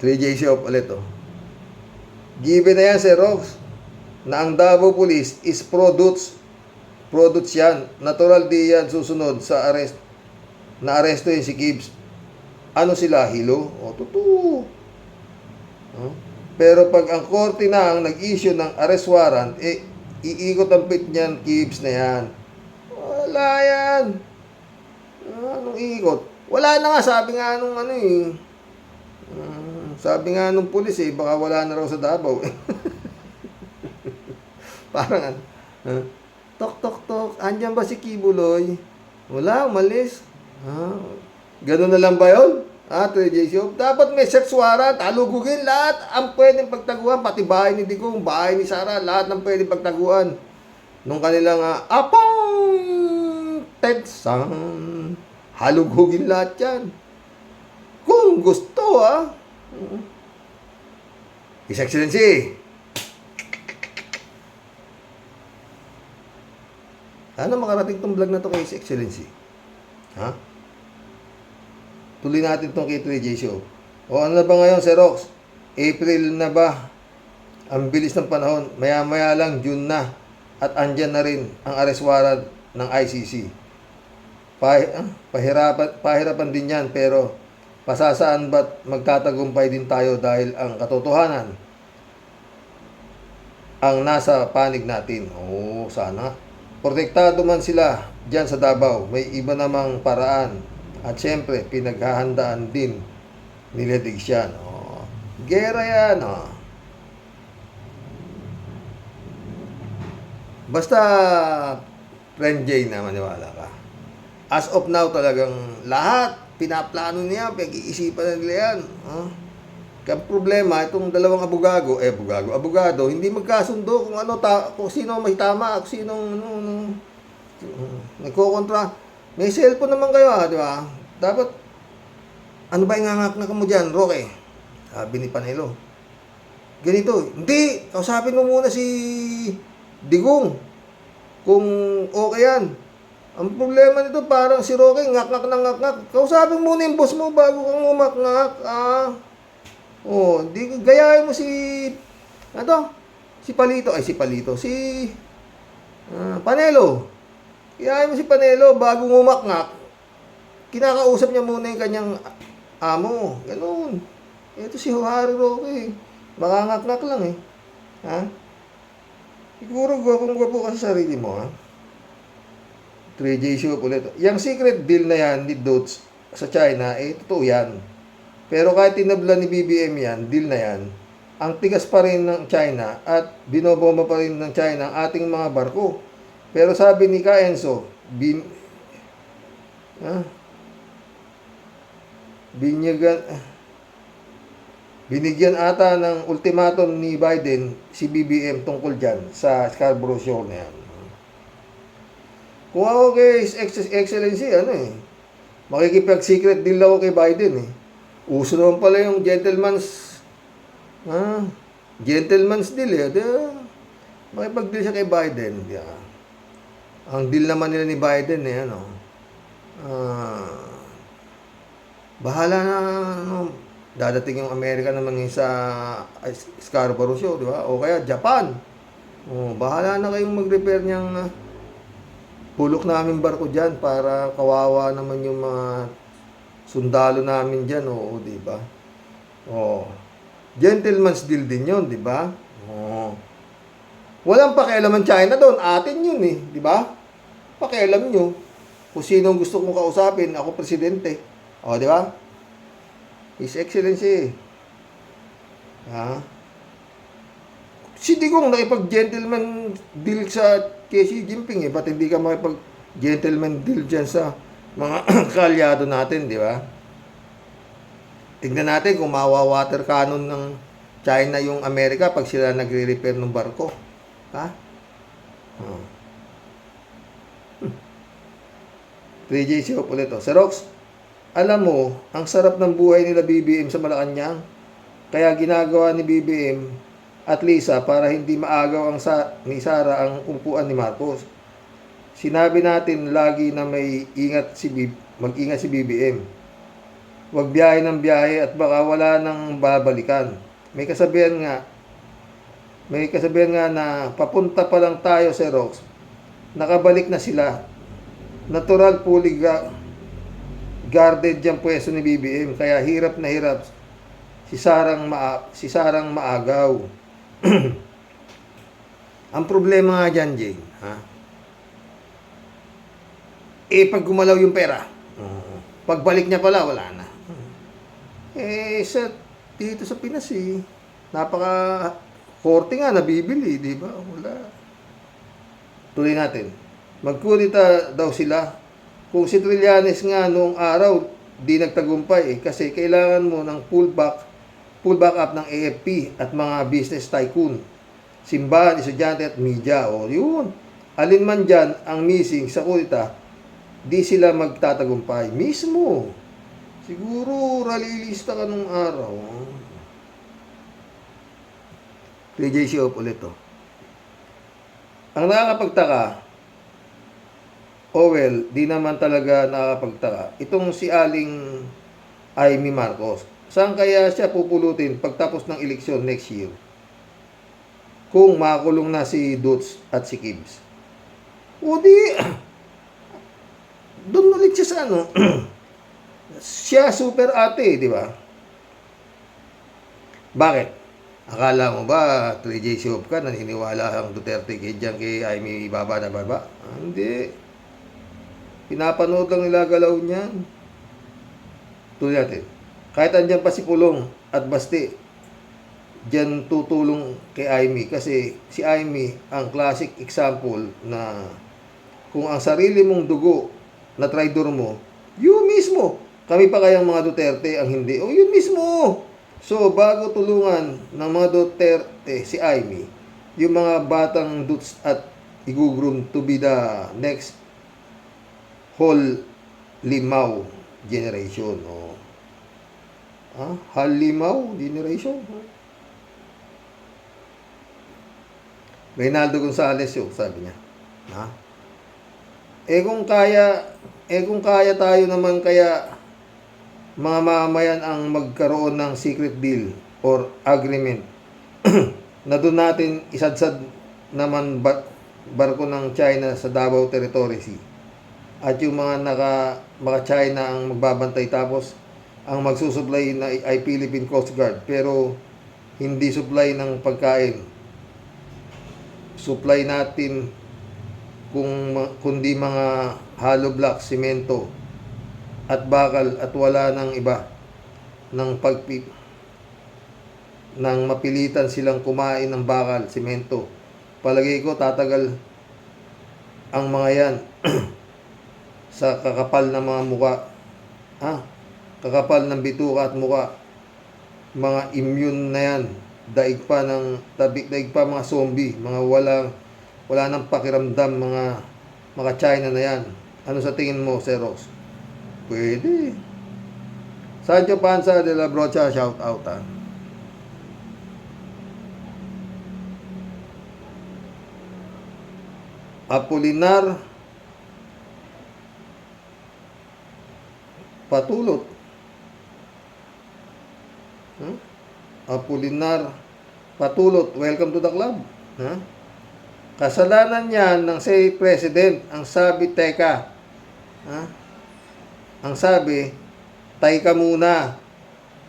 3J Shop ulit, oh. Given na yan, Sir Rox, na ang Davao Police is products yan. Natural di yan susunod sa arrest. Na-aresto yun si Gibbs. Ano sila? Hilo? O, totoo. Pero pag ang korte na ang nag-issue ng arrest warrant, iikot ang pit niyan, Gibbs na yan. Wala yan. Anong ikot? Wala na nga, sabi nga nung sabi nga nung pulis baka wala na raw sa Davao. Parang tok tok tok, andyan ba si Kibuloy? Wala, umalis. Ganun na lang ba yun? 3J Shop. Dapat may search warrant, alugugin lahat ang pwedeng pagtaguan, pati bahay ni Digong, bahay ni Sara, lahat ng pwedeng pagtaguan. Nung kanilang Texan, halugugin lahat yan. Kung gusto, His Excellency, ano makarating tong vlog na to kay His Excellency? Ha? Tuloy natin tong K3J show. O ano na ba ngayon, Sir Rox? April na ba? Ang bilis ng panahon. Maya-maya lang, June na. At andyan na rin ang arrest warrant ng ICC. Pahirapan din yan, pero pasasaan ba't magtatagumpay din tayo dahil ang katotohanan ang nasa panig natin. Oo, sana. Protektado man sila dyan sa Davao. May iba namang paraan. At syempre, pinaghahandaan din nila Digsyan. Oh, gera yan. Oh. Basta, friend Jay na maniwala ka. As of now, talagang lahat, pinaplano niya, pag-iisipan na nila yan. Oh. Kaya problema, itong dalawang abogado, hindi magkasundo kung ano, kung sino may tama, kung sino nagkokontra. May cellphone naman kayo, di ba? Dapat, ano ba ingangak na mo dyan, Roque? Sabi ni Panelo. Ganito, hindi, kausapin mo muna si Digong. Kung okay yan. Ang problema nito, parang si Roque, ngak-ngak na ngak-ngak. Kausapin muna yung boss mo bago kang umak-ngak. Oh, di gayahin mo si Panelo. Gayahin mo si Panelo bago ngumakngak. Kinakausap niya muna yung kanyang amo. Ganun. Ito si Harry Roque. Makangak-ngak lang eh. Ha? Siguro gwapong-gwapo ka sa sarili mo, ha? 3J show ulit. Yung secret deal na yan ni Dots sa China, totoo yan. Pero kahit tinabla ni BBM yan, deal na yan, ang tigas pa rin ng China at binobomba pa rin ng China ang ating mga barko. Pero sabi ni Ka Enzo, binigyan ata ng ultimatum ni Biden si BBM tungkol dyan sa Scarborough Shoal na yan. Kung ako kay His Excellency, makikipag-secret deal ako kay Biden eh. Uso naman pala yung gentleman's deal eh. Makipag-deal siya kay Biden. Ang deal naman nila ni Biden eh, bahala na, dadating yung Amerika naman sa Scarborough Show, di ba? O kaya Japan. Bahala na kayong mag-repair niyang bulok namin barko dyan para kawawa naman yung mga sundalo namin dyan, di ba? Gentleman's deal din yun, di ba? Walang pakialam ang China doon, atin yun eh, di ba? Pakialam nyo. Kung sinong gusto kong kausapin, ako presidente. Di ba? His Excellency. Si Digong nakipag-gentleman deal sa kay Xi Jinping eh. Ba't hindi ka makipag-gentleman deal dyan sa mga kaalyado natin, di ba? Tignan natin kung mawa-water cannon ng China yung Amerika pag sila nagre-repair ng barko. Ha? 3J show ulit. Sir Rox, alam mo, ang sarap ng buhay nila BBM sa Malacanang. Kaya ginagawa ni BBM at Lisa para hindi maagaw ni Sara ang upuan ni Marcos. Sinabi natin lagi na mag-ingat si BBM. Huwag biyahe ng biyahe at baka wala nang babalikan. May kasabihan nga na papunta pa lang tayo, Sir Rox. Nakabalik na sila. Natural fully guarded yung pwesto ni BBM. Kaya hirap na hirap si Sarang maagaw. Ang problema nga dyan, Jane, pag gumalaw yung pera, pagbalik niya pala, wala na. Dito sa Pinas napaka-korte nga nabibili, di ba? Wala. Tuloy natin. Magkudita daw sila. Kung si Trillanes nga noong araw, di nagtagumpay kasi kailangan mo ng pullback up ng AFP at mga business tycoon, simbahan, estudyante at media. Yun. Alin man dyan ang missing sa kudita, di sila magtatagumpay. Mismo. Siguro ralilista ka nung araw. TJC off ulit to. Ang nakakapagtaka, di naman talaga nakakapagtaka. Itong si Aling Amy Marcos, saan kaya siya pupulutin pagtapos ng eleksyon next year? Kung makulong na si Dutz at si Gibbs. O di, doon ulit siya sa ano. Siya super ate, di ba? Bakit? Akala mo ba 3J Shop ka, naniniwala ang Duterte kay Amy Baba na baba? Hindi. Pinapanood lang nila galaw niyan. Tuloy natin. Kahit andyan pa si Pulong at Basti, diyan tutulong kay Amy. Kasi si Amy ang classic example na kung ang sarili mong dugo na traidor mo, yun mismo. Kami pa kayang mga Duterte ang hindi. O yun mismo. So, bago tulungan ng mga Duterte si Amy, yung mga batang Duts at igugroom to be the next whole Limau generation. O, Halimau generation. Reynaldo Gonzales yun, sabi niya. Kung kaya tayo naman kaya mga mamayan ang magkaroon ng secret deal or agreement na doon natin isadsad naman barko ng China sa Davao Territory Sea. At yung mga China ang magbabantay tapos ang magsusupply na ay Philippine Coast Guard pero hindi supply ng pagkain. Supply natin kundi mga hollow block, simento at bakal at wala ng iba ng mapilitan silang kumain ng bakal, simento. Palagay ko tatagal ang mga yan sa kakapal ng mga muka. Kakapal ng bituka at muka. Mga immune na yan. Daig pa mga zombie, mga wala nang pakiramdam, mga China na yan. Ano sa tingin mo, Sir Ross? Pwede. Sancho Panza de la Brocha, shout out Apolinar Patulot. Apolinar Patulot, welcome to the club. Kasalanan yan ng say president. Ang sabi, teka. Ang sabi, tay ka muna.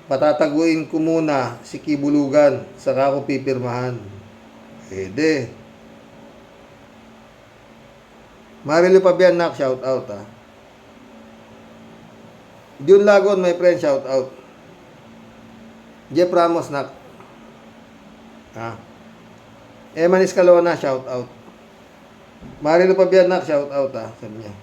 Patataguin ko muna si Kibulugan. Saka ako pipirmahan. Pwede. Marilo Pabianak, shout out Jun Lagon, my friend, shout out. Jeff Ramos, nak. Eman Escalona, shout out. Marilo Pabianak, shout out sabi niya.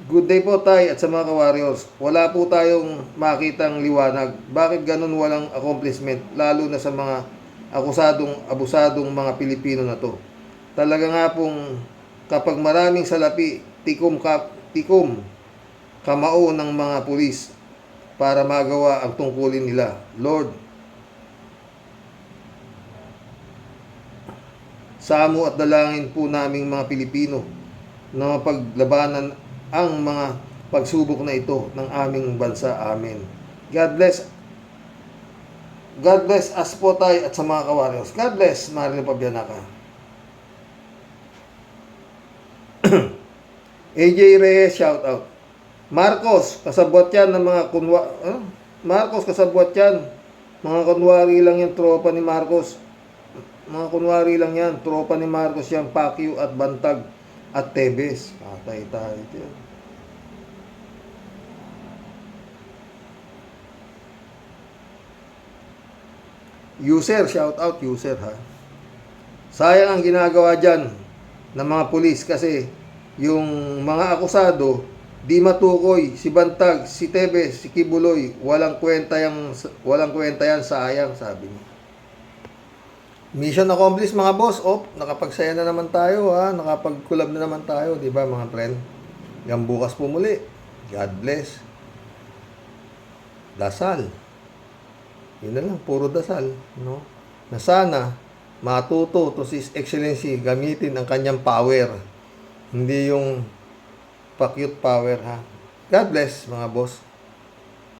Good day po tay at sa mga ka-warriors. Wala po tayong makitang liwanag. Bakit ganun walang accomplishment? Lalo na sa mga abusadong mga Pilipino na to. Talaga nga pong kapag maraming salapi, tikom kamao ng mga pulis para magawa ang tungkulin nila. Lord, samo at dalangin po naming mga Pilipino na mapaglabanan ang mga pagsubok na ito ng aming bansa. Amen. God bless. God bless us po tayo at sa mga ka-warriors. God bless, Marilo Pabianaka. AJ Reyes, shout out. Marcos, kasabwat yan ng mga Marcos, kasabwat yan. Mga kunwari lang yan, tropa ni Marcos. Mga kunwari lang yan, tropa ni Marcos yan, Pacquiao at Bantag at Tebes. Patay tayo dyan. User, shout out user Sayang ang ginagawa dyan ng mga pulis kasi yung mga akusado di matukoy, si Bantag, si Tebes, si Kibuloy, walang kwenta yan, sayang, sabi niya. Mission accomplished mga boss. Nakapagsaya na naman tayo nakapag-collab na naman tayo, di ba mga friend? Yan bukas po muli. God bless. Dasal. Yun na lang, puro dasal, no? Na sana matuto to His Excellency gamitin ang kanyang power. Hindi yung pa-cute power, ha. God bless, mga boss.